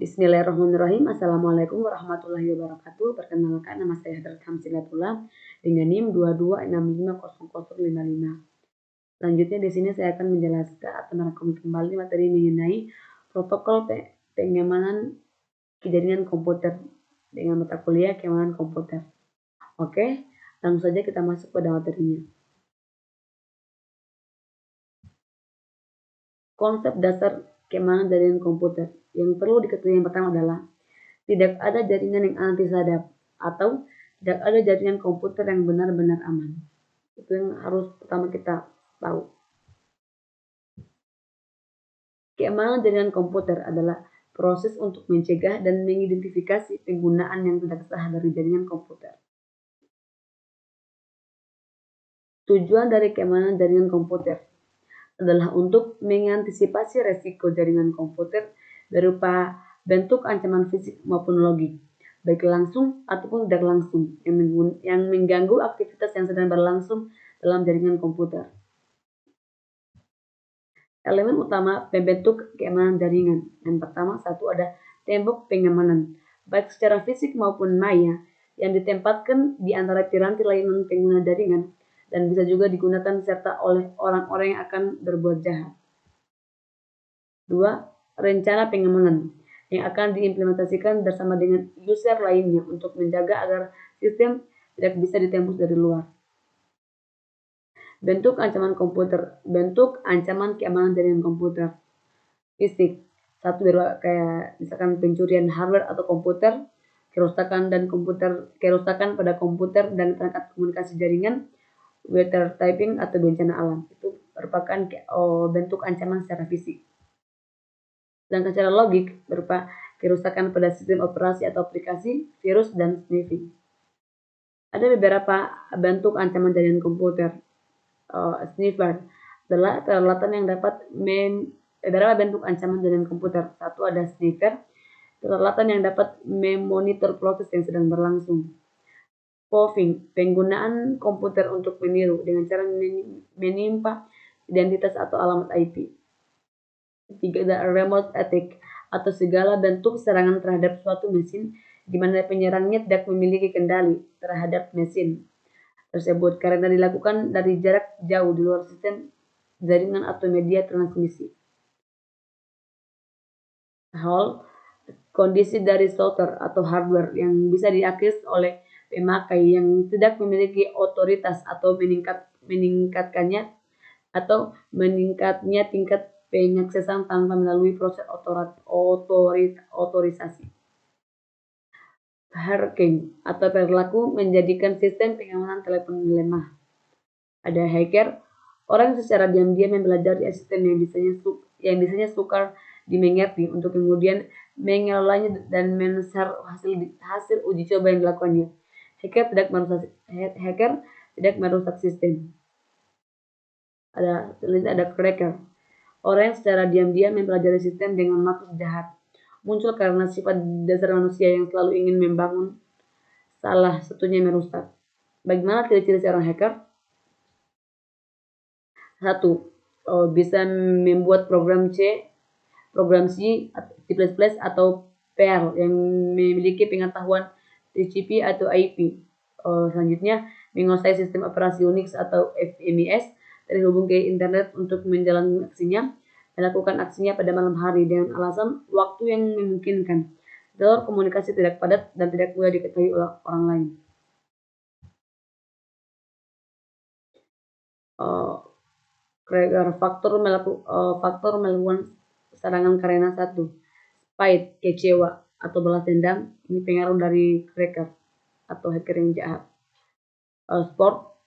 Bismillahirrahmanirrahim. Assalamualaikum warahmatullahi wabarakatuh. Perkenalkan, nama saya Hadrat Hamsilatullah dengan NIM 22650055. Selanjutnya di sini saya akan menjelaskan atau merangkum kembali materi mengenai protokol pengamanan jaringan komputer dengan mata kuliah keamanan komputer. Oke, langsung saja kita masuk pada materinya. Konsep dasar keamanan jaringan komputer yang perlu diketahui yang pertama adalah tidak ada jaringan yang anti sadap atau tidak ada jaringan komputer yang benar-benar aman. Itu yang harus pertama kita tahu. Keamanan jaringan komputer adalah proses untuk mencegah dan mengidentifikasi penggunaan yang tidak sah dari jaringan komputer. Tujuan dari keamanan jaringan komputer adalah untuk mengantisipasi resiko jaringan komputer berupa bentuk ancaman fisik maupun logik, baik langsung ataupun tidak langsung, yang mengganggu aktivitas yang sedang berlangsung dalam jaringan komputer. Elemen utama pembentuk keamanan jaringan. Yang pertama, satu ada tembok pengamanan, baik secara fisik maupun maya, yang ditempatkan di antara piranti layanan pengguna jaringan dan bisa juga digunakan serta oleh orang-orang yang akan berbuat jahat. 2. Rencana pengamanan yang akan diimplementasikan bersama dengan user lainnya untuk menjaga agar sistem tidak bisa ditembus dari luar. Bentuk ancaman komputer, bentuk ancaman keamanan jaringan komputer. Fisik, satu kayak misalkan pencurian hardware atau komputer, kerusakan pada komputer dan perangkat komunikasi jaringan, weather typing atau bencana alam. Itu merupakan bentuk ancaman secara fisik. Sedangkan secara logik berupa kerusakan pada sistem operasi atau aplikasi, virus, dan sniffing. Ada beberapa bentuk ancaman jaringan komputer. Sniffer adalah peralatan yang dapat beberapa bentuk ancaman jaringan komputer. Satu ada sniffer, peralatan yang dapat memonitor proses yang sedang berlangsung. Spoofing, penggunaan komputer untuk meniru dengan cara menimpa identitas atau alamat IP. Tiga ada remote attack atau segala bentuk serangan terhadap suatu mesin di mana penyerangnya tidak memiliki kendali terhadap mesin tersebut karena dilakukan dari jarak jauh di luar sistem jaringan atau media transmisi. Hal kondisi dari software atau hardware yang bisa diakses oleh pemakai yang tidak memiliki otoritas atau meningkatnya tingkat pengaksesan tanpa melalui proses otorisasi. Hacking atau perilaku menjadikan sistem pengamanan telepon lemah. Ada hacker, orang secara diam-diam mempelajari sistem yang biasanya sukar dimengerti untuk kemudian mengelolanya dan men-share hasil uji coba yang dilakukannya. Hacker tidak merusak sistem. Ada cracker, orang yang secara diam-diam mempelajari sistem dengan maksud jahat. Muncul karena sifat dasar manusia yang selalu ingin membangun, salah satunya merusak. Bagaimana ciri-ciri seorang hacker? 1. Bisa membuat program C, C++ atau Perl yang memiliki pengetahuan TCP atau IP. Selanjutnya, menguasai sistem operasi Unix atau FMIS, terhubung ke internet untuk menjalankan aksinya, melakukan aksinya pada malam hari dengan alasan waktu yang memungkinkan. Jalur komunikasi tidak padat dan tidak mudah diketahui oleh orang lain. Faktor melakukan serangan karena 1. Spite, kecewa atau balas dendam. Ini pengaruh dari cracker atau hacker yang jahat. Sport,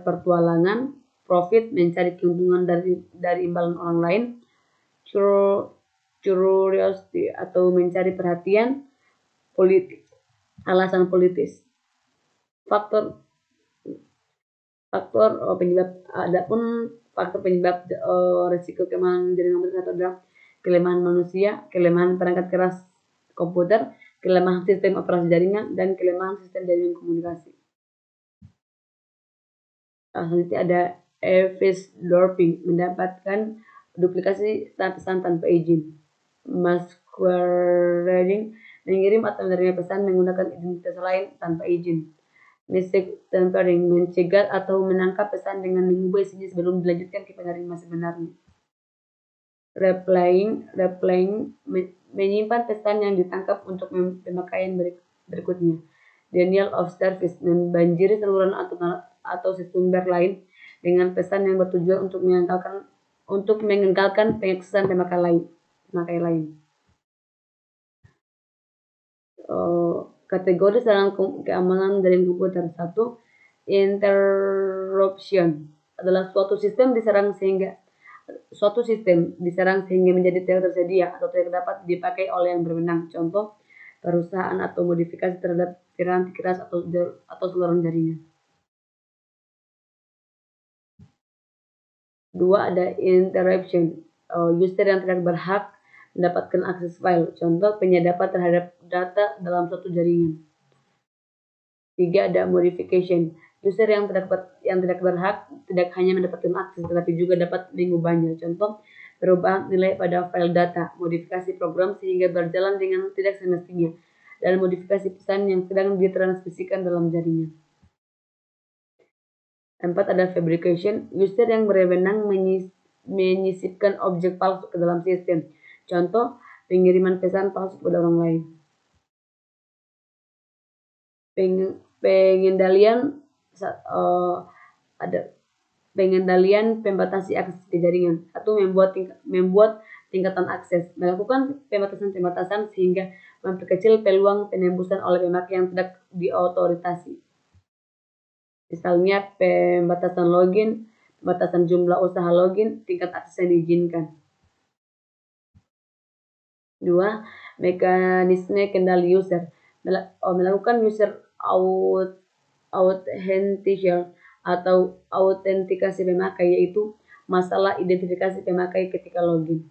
pertualangan. Profit, mencari keuntungan dari imbalan orang lain. Curiosity atau mencari perhatian. Politik, alasan politis. Faktor penyebab. Adapun faktor penyebab resiko keamanan jaringan komputer adalah kelemahan manusia, kelemahan perangkat keras komputer, kelemahan sistem operasi jaringan, dan kelemahan sistem jaringan komunikasi. Selanjutnya ada eavesdropping, mendapatkan duplikasi pesan tanpa izin. querying, mengirim atau menerima pesan menggunakan identitas lain tanpa izin. Mistake tampering, mencegah atau menangkap pesan dengan mengubah isinya sebelum dilanjutkan ke penerima sebenarnya. Replying, menyimpan pesan yang ditangkap untuk pemakaian berikutnya. Denial of service, membanjiri saluran atau sumber lain dengan pesan yang bertujuan untuk mengenggalkan pengaksesan pemakai lain. Kategori serangan keamanan dari komputer. 1. Interruption adalah suatu sistem diserang sehingga menjadi tidak tersedia atau tidak dapat dipakai oleh yang berwenang. Contoh, perusahaan atau modifikasi terhadap piranti keras atau saluran jaringan. 2. Ada interruption, user yang tidak berhak mendapatkan akses file. Contoh, penyadapan terhadap data dalam suatu jaringan. 3. Ada modification, user yang tidak berhak tidak hanya mendapatkan akses tetapi juga dapat mengubahnya. Contoh, perubahan nilai pada file data, modifikasi program sehingga berjalan dengan tidak semestinya, dan modifikasi pesan yang sedang ditransmisikan dalam jaringan. 4. Ada fabrication, user yang berwenang menyisipkan objek palsu ke dalam sistem. Contoh, pengiriman pesan palsu kepada orang lain. Pengendalian pembatasi akses ke jaringan atau membuat tingkatan akses, melakukan pembatasan sehingga memperkecil peluang penembusan oleh pemakai yang tidak diotorisasi. Misalnya pembatasan login, pembatasan jumlah usaha login, tingkat akses yang diizinkan. 2. Mekanisme kendali user, melakukan user authentication atau autentikasi pemakai, yaitu masalah identifikasi pemakai ketika login.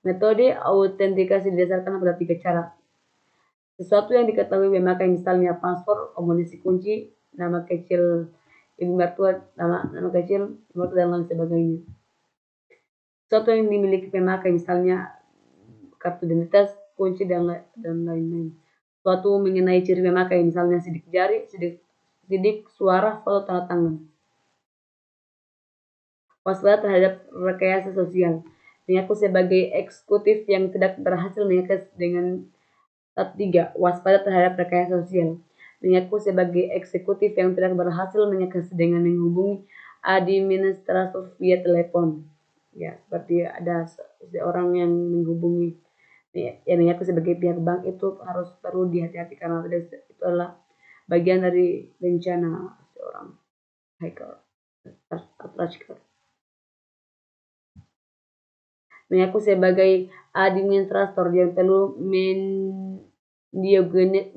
Metode autentikasi didasarkan pada 3 cara. Sesuatu yang diketahui pemakai, misalnya password, kombinasi kunci, nama kecil ibu mertua, nama kecil ibu mertua, dan lain sebagainya. Sesuatu yang dimiliki pemakai, misalnya kartu identitas, kunci, dan lain-lain. Suatu mengenai ciri pemakai, misalnya sidik jari, sidik suara, foto, tanda tangan. Waspada terhadap rekayasa sosial, mengaku sebagai eksekutif yang tidak berhasil mengakses dengan 3. Waspada terhadap rekayasa sosial, mengaku sebagai eksekutif yang tidak berhasil mengakses dengan menghubungi administrator via telepon. Ya, seperti ada seorang yang menghubungi yang mengaku sebagai pihak bank, itu perlu dihati-hati karena itu adalah bagian dari rencana seorang hacker atau mengaku sebagai administrator yang perlu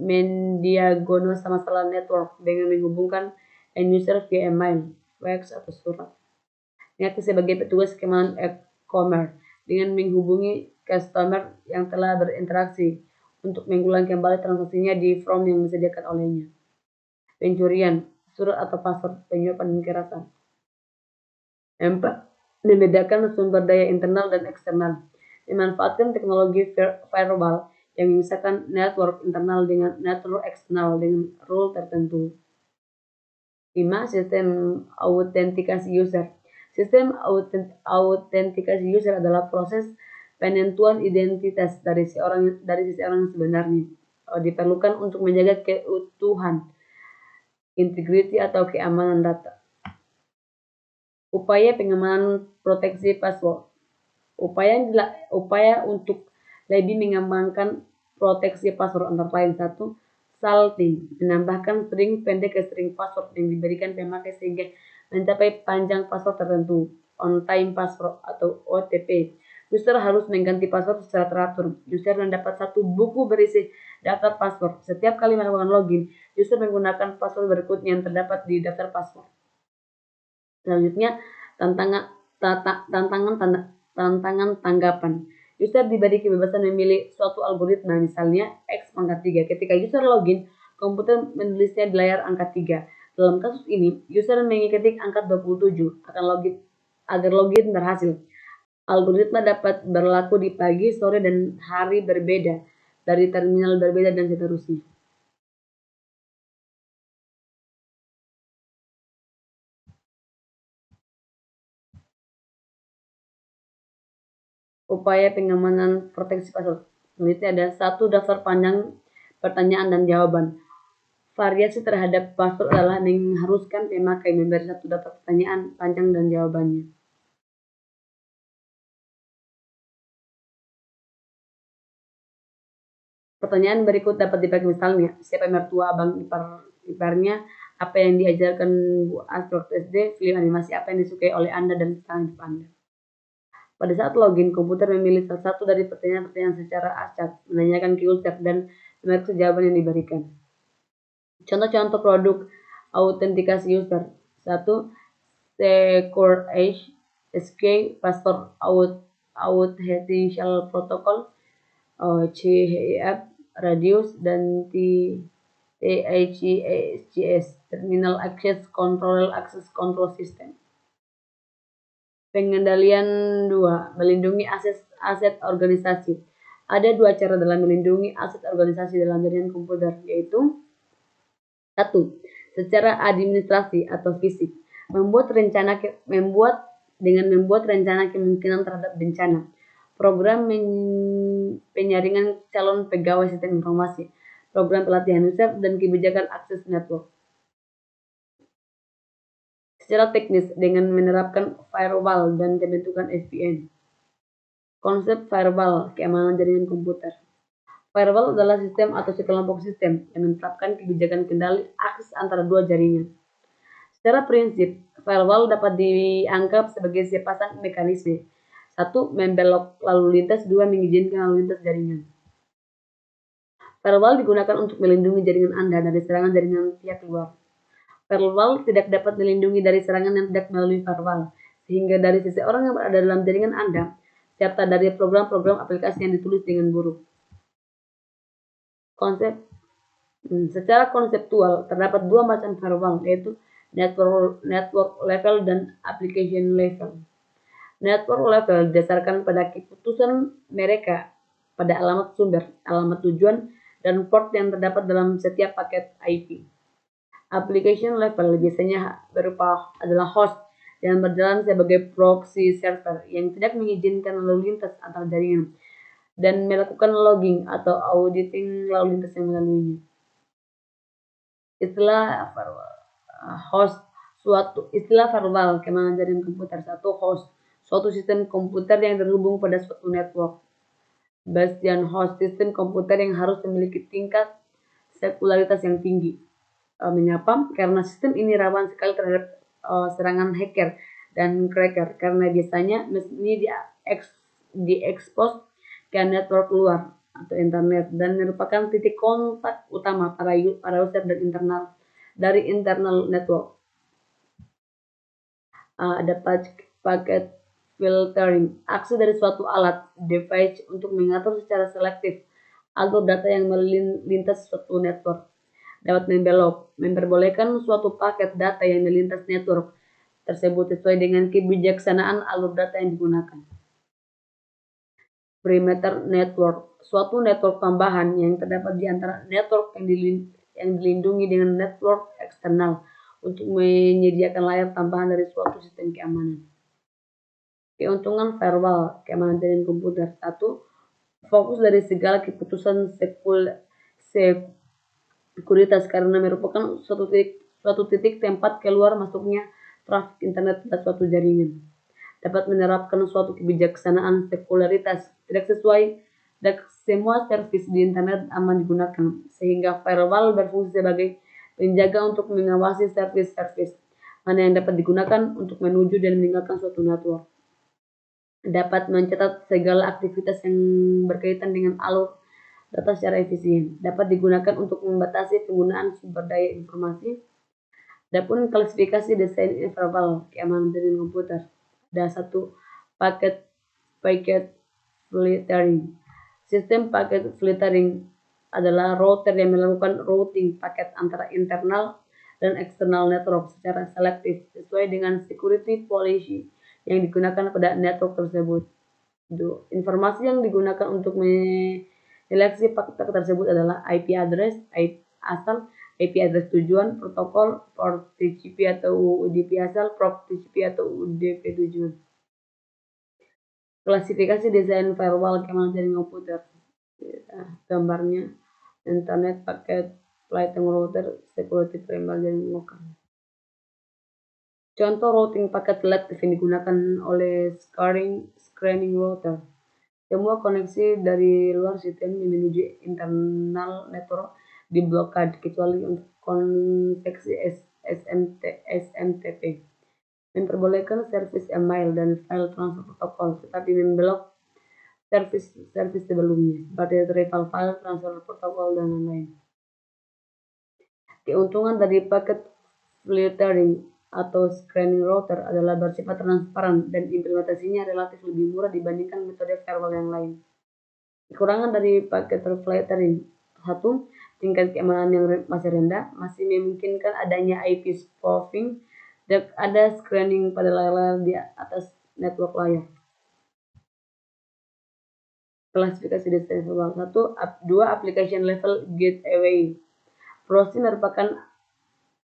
mendiagnosa masalah network dengan menghubungkan end user via email, fax, atau surat. Mengaku sebagai petugas keamanan e-commerce dengan menghubungi customer yang telah berinteraksi untuk mengulang kembali transaksinya di form yang disediakan olehnya. Pencurian surat atau password, penyuapan dan kekerasan. 4. Membedakan sumber daya internal dan eksternal, memanfaatkan teknologi firewall yang memisahkan network internal dengan network eksternal dengan rule tertentu. 5. Sistem autentikasi user. Sistem autentikasi user adalah proses penentuan identitas dari seseorang sebenarnya. Diperlukan untuk menjaga keutuhan, integriti atau keamanan data. Upaya pengamanan proteksi password. Upaya untuk lebih mengamankan proteksi password antara lain. 1. Salting, menambahkan string pendek ke string password yang diberikan pemakai sehingga mencapai panjang password tertentu. On-time password atau OTP. User harus mengganti password secara teratur. User mendapat satu buku berisi daftar password. Setiap kali melakukan login, user menggunakan password berikutnya yang terdapat di daftar password. Selanjutnya, tantangan tanggapan. User diberi kebebasan memilih suatu algoritma, misalnya X pangkat 3. Ketika user login, komputer menulisnya di layar angka 3. Dalam kasus ini, user mengetik angka 27 agar login berhasil. Algoritma dapat berlaku di pagi, sore, dan hari berbeda, dari terminal berbeda, dan seterusnya. Upaya pengamanan proteksi password. Selanjutnya ada satu, daftar panjang pertanyaan dan jawaban. Variasi terhadap password adalah mengharuskan pemakai memberi satu daftar pertanyaan panjang dan jawabannya. Pertanyaan berikut dapat dipakai, misalnya, siapa mertua abang iparnya, apa yang diajarkan Bu As waktu SD, film animasi apa yang disukai oleh Anda, dan pasangan hidup Anda. Pada saat login, komputer memilih salah satu dari pertanyaan-pertanyaan secara acak, menanyakan keyword dan memeriksa jawaban yang diberikan. Contoh-contoh produk autentikasi user. 1. Secure Edge, SK, Passport Authentication Protocol, CHIF, Radius, dan THCS, Terminal Access Control System. Pengendalian 2. Melindungi aset organisasi. Ada dua cara dalam melindungi aset organisasi dalam jaringan komputer, yaitu 1. Secara administrasi atau fisik, membuat rencana kemungkinan terhadap bencana, program penyaringan calon pegawai sistem informasi, program pelatihan user, dan kebijakan akses network. Secara teknis, dengan menerapkan firewall dan pembentukan VPN. Konsep firewall, keamanan jaringan komputer. Firewall adalah sistem atau sekelompok sistem yang menetapkan kebijakan kendali akses antara dua jaringan. Secara prinsip, firewall dapat dianggap sebagai sepasang mekanisme. 1. Membelok lalu lintas. 2. Mengizinkan lalu lintas jaringan. Firewall digunakan untuk melindungi jaringan Anda dari serangan jaringan pihak luar. Firewall tidak dapat melindungi dari serangan yang tidak melalui firewall, sehingga dari seseorang yang berada dalam jaringan Anda, serta dari program-program aplikasi yang ditulis dengan buruk. Secara konseptual, terdapat dua macam firewall, yaitu network level dan application level. Network level didasarkan pada keputusan mereka pada alamat sumber, alamat tujuan, dan port yang terdapat dalam setiap paket IP. Application level biasanya adalah host yang berjalan sebagai proxy server yang tidak mengizinkan lalu lintas antar jaringan dan melakukan logging atau auditing lalu lintas yang melaluinya. Istilah firewall, keamanan jaringan komputer. 1. Host, suatu sistem komputer yang terhubung pada suatu network. Bastion host, sistem komputer yang harus memiliki tingkat sekularitas yang tinggi. Mengapa? Karena sistem ini rawan sekali terhadap serangan hacker dan cracker, karena biasanya mesin ini diekspos ke network luar atau internet dan merupakan titik kontak utama para user dari internal network. Ada packet filtering, aksi dari suatu alat device untuk mengatur secara selektif alur data yang melintas suatu network. Dapat memperbolehkan suatu paket data yang melintas network tersebut sesuai dengan kebijaksanaan alur data yang digunakan. Perimeter network, suatu network tambahan yang terdapat di antara network yang dilindungi dengan network eksternal untuk menyediakan layar tambahan dari suatu sistem keamanan. Keuntungan firewall, keamanan jaringan komputer. 1. Fokus dari segala keputusan sekuritas karena merupakan suatu titik tempat keluar masuknya trafik internet pada suatu jaringan. Dapat menerapkan suatu kebijaksanaan sekularitas tidak semua servis di internet aman digunakan, sehingga firewall berfungsi sebagai penjaga untuk mengawasi servis-servis mana yang dapat digunakan untuk menuju dan meninggalkan suatu network. Dapat mencatat segala aktivitas yang berkaitan dengan alur data secara efisien. Dapat digunakan untuk membatasi penggunaan sumber daya informasi. Adapun klasifikasi desain firewall, keamanan jaringan komputer. Ada 1. Packet filtering. Sistem packet filtering adalah router yang melakukan routing paket antara internal dan eksternal network secara selektif sesuai dengan security policy yang digunakan pada network tersebut. Informasi yang digunakan untuk menyeleksi paket tersebut adalah IP address, IP asal, IP address tujuan, protokol, port TCP atau UDP asal, port TCP atau UDP tujuan. Klasifikasi desain firewall keamanan jaringan komputer. Gambarnya internet paket Lightning router security firewall jaringan lokal. Contoh routing paket LED yang digunakan oleh screening router. Semua koneksi dari luar sistem yang menuju internal network diblokade kecuali untuk koneksi SMTP. Memperbolehkan service email dan file transfer protokol, tetapi memblok service sebelumnya, seperti retrievable file, transfer protokol, dan lain-lain. Keuntungan dari paket filtering atau screening router adalah bersifat transparan dan implementasinya relatif lebih murah dibandingkan metode firewall yang lain. Kekurangan dari paket filtering: 1. Tingkat keamanan yang masih rendah, masih memungkinkan adanya IP spoofing dan ada screening pada layar di atas network layar. Klasifikasi desain firewall. 2. Application level gateway. Proxy merupakan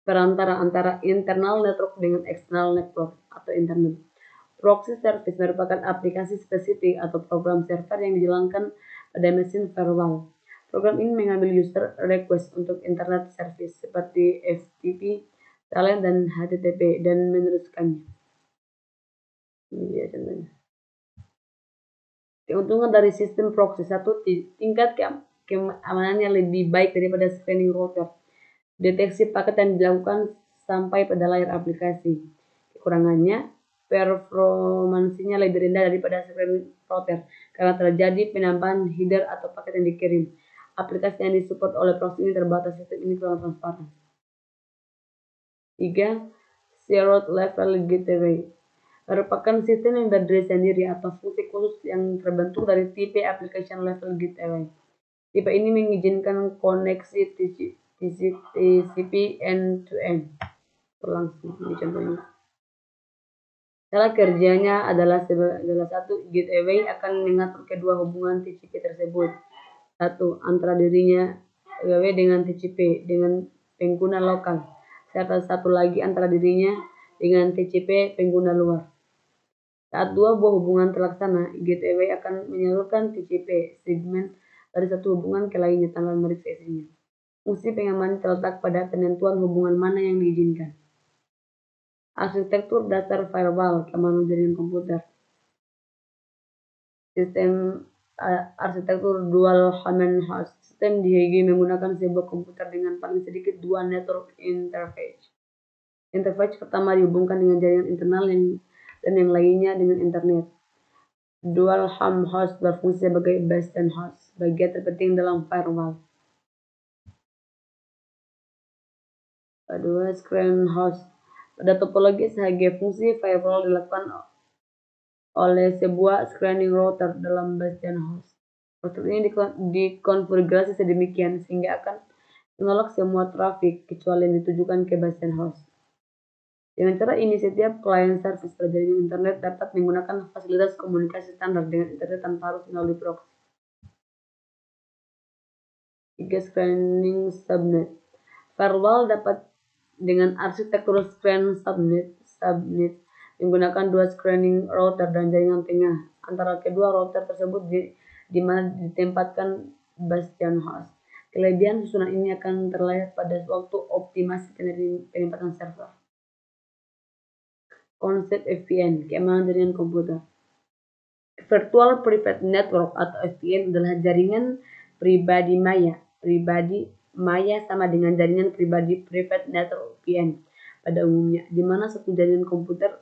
perantara antara internal network dengan external network atau internet. Proxy service merupakan aplikasi spesifik atau program server yang dijalankan pada mesin firewall. Program ini mengambil user request untuk internet service seperti FTP, Telnet, dan HTTP dan meneruskannya. Ini dia contohnya. Keuntungan dari sistem proxy: 1. Tingkat keamanannya lebih baik daripada screening router. Deteksi paket yang dilakukan sampai pada layar aplikasi. Kekurangannya, performansinya lebih rendah daripada screening router karena terjadi penambahan header atau paket yang dikirim. Aplikasi yang disupport oleh proxy ini terbatas, sistem ini kurang transparan. 3. Zero Level Gateway merupakan sistem yang berdiri sendiri atau fungsi khusus yang terbentuk dari tipe Application Level Gateway. Tipe ini mengizinkan koneksi TCP end-to-end berlangsung. Ini contohnya. Cara kerjanya adalah 1. Gateway akan mengatur kedua hubungan TCP tersebut. 1. Antara dirinya dengan TCP dengan pengguna lokal, serta satu lagi antara dirinya dengan TCP pengguna luar. Saat dua buah hubungan terlaksana, gateway akan menyalurkan TCP segmen dari satu hubungan ke lainnya tanpa memeriksa isinya. Fungsi pengamanan terletak pada penentuan hubungan mana yang diizinkan. Arsitektur dasar firewall keamanan jaringan komputer. Sistem arsitektur dual domain host. Sistem DHG menggunakan sebuah komputer dengan paling sedikit 2 network interface. Interface pertama dihubungkan dengan jaringan internal dan yang lainnya dengan internet. Dual home host berfungsi sebagai backend host, bagian terpenting dalam firewall. Kedua, screen host. Pada topologi SHG, fungsi firewall dilakukan oleh sebuah screening router dalam backend host. Router ini dikonfigurasi sedemikian sehingga akan menolak semua trafik kecuali yang ditujukan ke backend host. Dengan cara ini, setiap client service pada jaringan internet dapat menggunakan fasilitas komunikasi standar dengan internet tanpa harus melalui proxy. 3. Screening subnet. Firewall dapat dengan arsitektur screen subnet menggunakan 2 screening router dan jaringan tengah antara kedua router tersebut di mana ditempatkan bastion host. Kelebihan susunan ini akan terlihat pada waktu optimasi penempatan server. Konsep VPN, keamanan jaringan komputer. Virtual Private Network atau VPN adalah jaringan pribadi maya. Pribadi maya sama dengan jaringan pribadi Private Network VPN pada umumnya, di mana satu jaringan komputer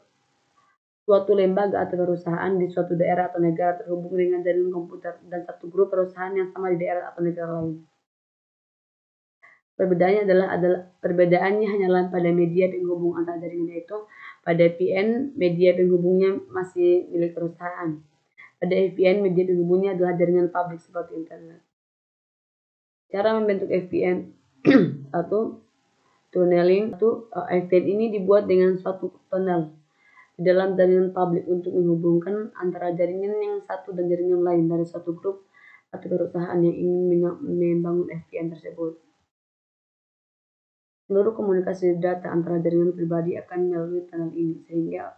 suatu lembaga atau perusahaan di suatu daerah atau negara terhubung dengan jaringan komputer dan satu grup perusahaan yang sama di daerah atau negara lain. Perbedaannya hanyalah pada media penghubung antar jaringan, yaitu pada VPN media penghubungnya masih milik perusahaan. Pada VPN media penghubungnya adalah jaringan publik seperti internet. Cara membentuk VPN. 1. Tunneling. VPN ini dibuat dengan suatu tunnel. dalam jaringan publik untuk menghubungkan antara jaringan yang satu dan jaringan lain dari suatu grup atau perusahaan yang ingin membangun VPN tersebut. Seluruh komunikasi data antara jaringan pribadi akan melalui tunnel ini, sehingga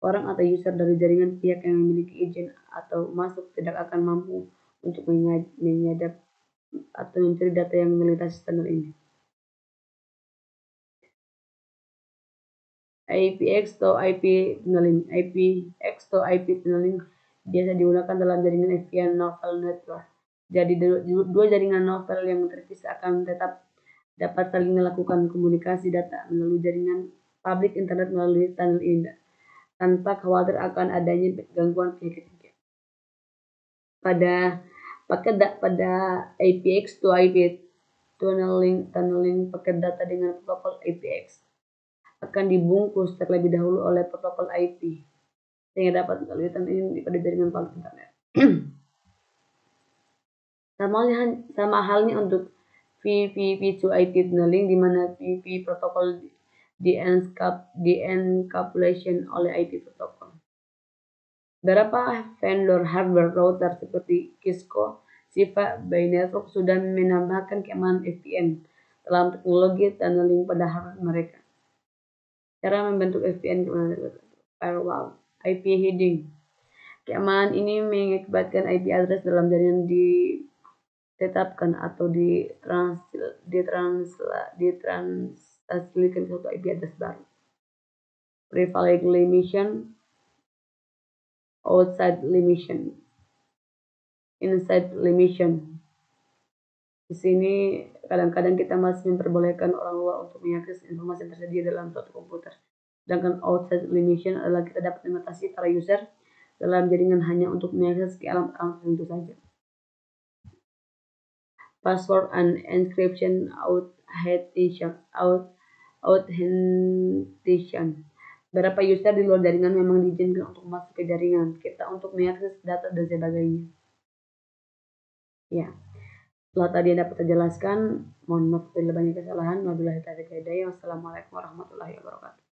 orang atau user dari jaringan pihak yang memiliki izin atau masuk tidak akan mampu untuk menyadap atau mencari data yang melintasi tunnel ini. IPX atau IP tunneling. IPX atau IP tunneling biasa digunakan dalam jaringan VPN novel network. Jadi dua jaringan novel yang terpisah akan tetap dapat saling melakukan komunikasi data melalui jaringan publik internet melalui tunnel ini tanpa khawatir akan adanya gangguan pihak ketiga. Pada IPX atau IP tunneling paket data dengan protokol IPX akan dibungkus terlebih dahulu oleh protokol IP sehingga dapat melalui ini pada jaringan publik internet. sama halnya untuk VPP2IP tunneling, di mana VP protokol di-encapsulation oleh IP protokol. Beberapa vendor hardware router seperti Cisco, Shiva, Bay Network sudah menambahkan keamanan VPN dalam teknologi tunneling pada hardware mereka. Cara membentuk VPN firewall, IP heading. Keamanan ini mengakibatkan IP address dalam jaringan ditetapkan atau ditranslasikan ke suatu IP address baru. Privilege limitation, outside limitation, inside limitation. Di sini kadang-kadang kita masih memperbolehkan orang luar untuk mengakses informasi yang tersedia dalam suatu komputer. Sedangkan outside limitation adalah kita dapat membatasi para user dalam jaringan hanya untuk mengakses ke alamat tertentu saja. Password and encryption authentication. Beberapa user di luar jaringan memang diizinkan untuk masuk ke jaringan kita untuk mengakses data dan sebagainya. Ya. Setelah tadi yang dapat saya jelaskan, mohon maaf bila banyak kesalahan. Wabillahi taufiq wal hidayah. Wassalamualaikum warahmatullahi wabarakatuh.